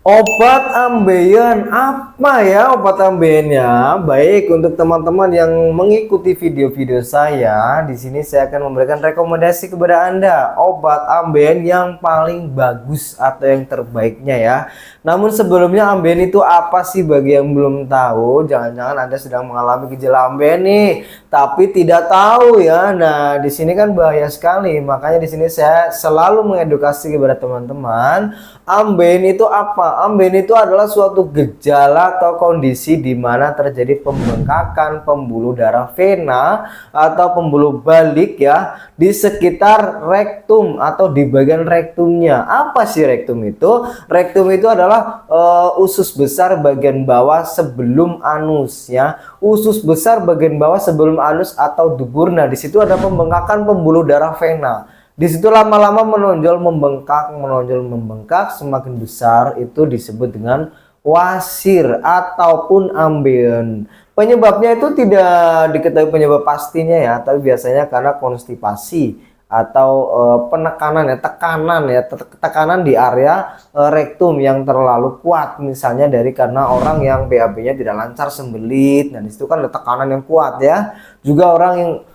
Obat ambeien apa ya obat ambeien? Baik, untuk teman-teman yang mengikuti video-video saya, di sini saya akan memberikan rekomendasi kepada Anda obat ambeien yang paling bagus atau yang terbaiknya ya. Namun sebelumnya ambeien itu apa sih bagi yang belum tahu? Jangan-jangan Anda sedang mengalami gejala ambeien nih, tapi tidak tahu ya. Nah, di sini kan bahaya sekali. Makanya di sini saya selalu mengedukasi kepada teman-teman, ambeien itu apa? Ambeien itu adalah suatu gejala atau kondisi di mana terjadi pembengkakan pembuluh darah vena atau pembuluh balik ya di sekitar rektum atau di bagian rektumnya. Apa sih rektum itu? Rektum itu adalah usus besar bagian bawah sebelum anus ya. Usus besar bagian bawah sebelum anus atau dubur. Nah, di situ ada pembengkakan pembuluh darah vena. Di situ lama-lama menonjol membengkak, semakin besar itu disebut dengan wasir ataupun ambeien. Penyebabnya itu tidak diketahui penyebab pastinya ya, tapi biasanya karena konstipasi atau tekanan di area rektum yang terlalu kuat, misalnya karena orang yang BAB-nya tidak lancar, sembelit. Nah, disitu kan ada tekanan yang kuat ya. Juga orang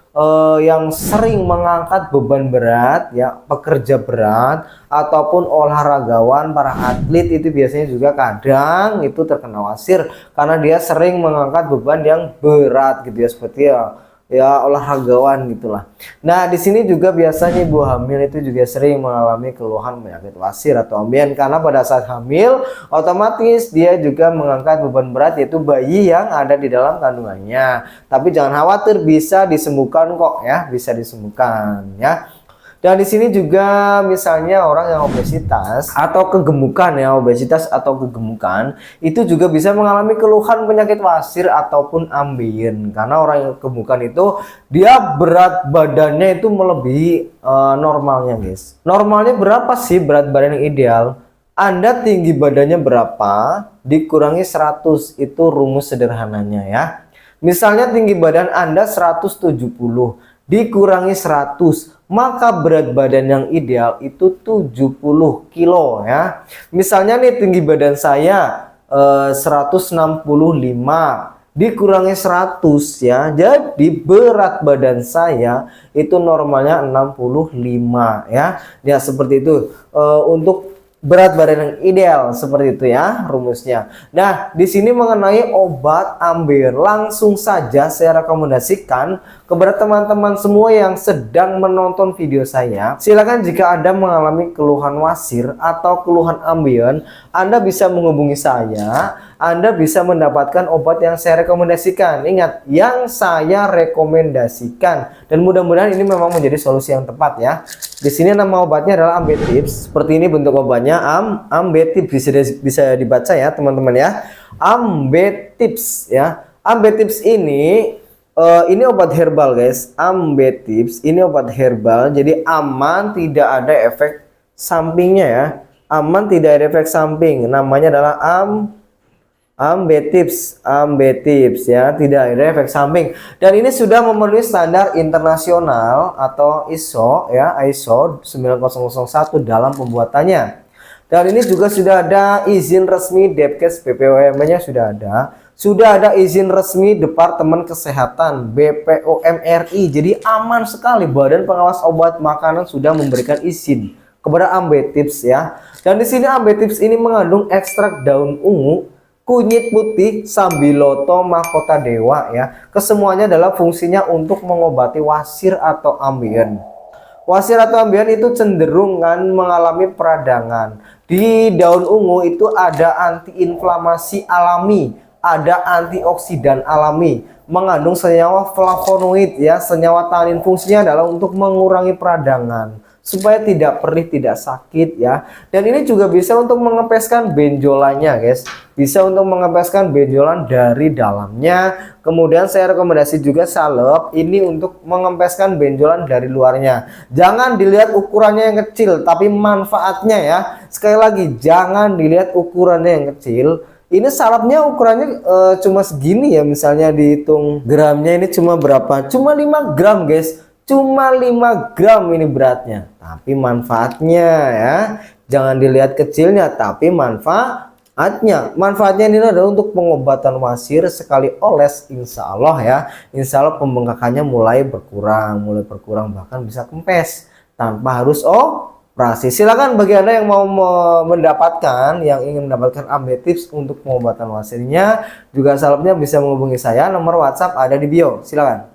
yang sering mengangkat beban berat ya, pekerja berat ataupun olahragawan, para atlet itu biasanya juga kadang itu terkena wasir karena dia sering mengangkat beban yang berat gitu ya, seperti ya olahragawan gitulah. Nah, di sini juga biasanya ibu hamil itu juga sering mengalami keluhan penyakit wasir atau ambeien karena pada saat hamil otomatis dia juga mengangkat beban berat, yaitu bayi yang ada di dalam kandungannya. Tapi jangan khawatir, bisa disembuhkan kok ya, bisa disembuhkan ya. Dan di sini juga misalnya orang yang obesitas atau kegemukan ya, obesitas atau kegemukan itu juga bisa mengalami keluhan penyakit wasir ataupun ambeien karena orang yang kegemukan itu dia berat badannya itu melebihi normalnya, guys. Normalnya berapa sih berat badan yang ideal? Anda tinggi badannya berapa dikurangi 100, itu rumus sederhananya ya. Misalnya tinggi badan Anda 170 dikurangi 100, maka berat badan yang ideal itu 70 kilo ya. Misalnya nih tinggi badan saya 165 dikurangi 100 ya. Jadi berat badan saya itu normalnya 65 ya. Ya, seperti itu untuk berat badan yang ideal, seperti itu ya rumusnya. Nah, di sini mengenai obat ambeien, langsung saja saya rekomendasikan kepada teman-teman semua yang sedang menonton video saya. Silakan jika Anda mengalami keluhan wasir atau keluhan ambeien, Anda bisa menghubungi saya. Anda bisa mendapatkan obat yang saya rekomendasikan. Ingat, yang saya rekomendasikan, dan mudah-mudahan ini memang menjadi solusi yang tepat ya. Di sini nama obatnya adalah Ambetips. Seperti ini bentuk obatnya, Ambetips, bisa dibaca ya teman-teman ya. Ambetips ya. Ambetips ini obat herbal, guys. Ambetips ini obat herbal, jadi aman, tidak ada efek sampingnya ya. Aman, tidak ada efek samping. Namanya adalah Ambetips ya, tidak ada efek samping, dan ini sudah memenuhi standar internasional atau ISO ya, ISO 9001 dalam pembuatannya. Dan ini juga sudah ada izin resmi Depkes BPOM-nya, sudah ada izin resmi Departemen Kesehatan BPOM RI. Jadi aman sekali, Badan Pengawas Obat Makanan sudah memberikan izin kepada Ambetips ya. Dan di sini Ambetips ini mengandung ekstrak daun ungu, kunyit putih, sambiloto, mahkota dewa ya. Kesemuanya adalah fungsinya untuk mengobati wasir atau ambeien. Wasir atau ambeien itu cenderung kan mengalami peradangan. Di daun ungu itu ada antiinflamasi alami, ada antioksidan alami, mengandung senyawa flavonoid ya, senyawa tanin. Fungsinya adalah untuk mengurangi peradangan supaya tidak perih, tidak sakit ya. Dan ini juga bisa untuk mengempeskan benjolannya, guys. Bisa untuk mengempeskan benjolan dari dalamnya. Kemudian saya rekomendasi juga salep ini untuk mengempeskan benjolan dari luarnya. Jangan dilihat ukurannya yang kecil, tapi manfaatnya ya. Sekali lagi, jangan dilihat ukurannya yang kecil. Ini salepnya ukurannya cuma segini ya, misalnya dihitung gramnya ini cuma berapa? Cuma 5 gram, guys. Cuma 5 gram ini beratnya, tapi manfaatnya ya. Jangan dilihat kecilnya, tapi Manfaatnya ini adalah untuk pengobatan wasir sekali oles, insya Allah ya, insya Allah pembengkakannya mulai berkurang, bahkan bisa kempes tanpa harus operasi. Silakan bagi Anda yang mau mendapatkan, yang ingin mendapatkan update tips untuk pengobatan wasirnya, juga salahnya bisa menghubungi saya, nomor WhatsApp ada di bio. Silakan.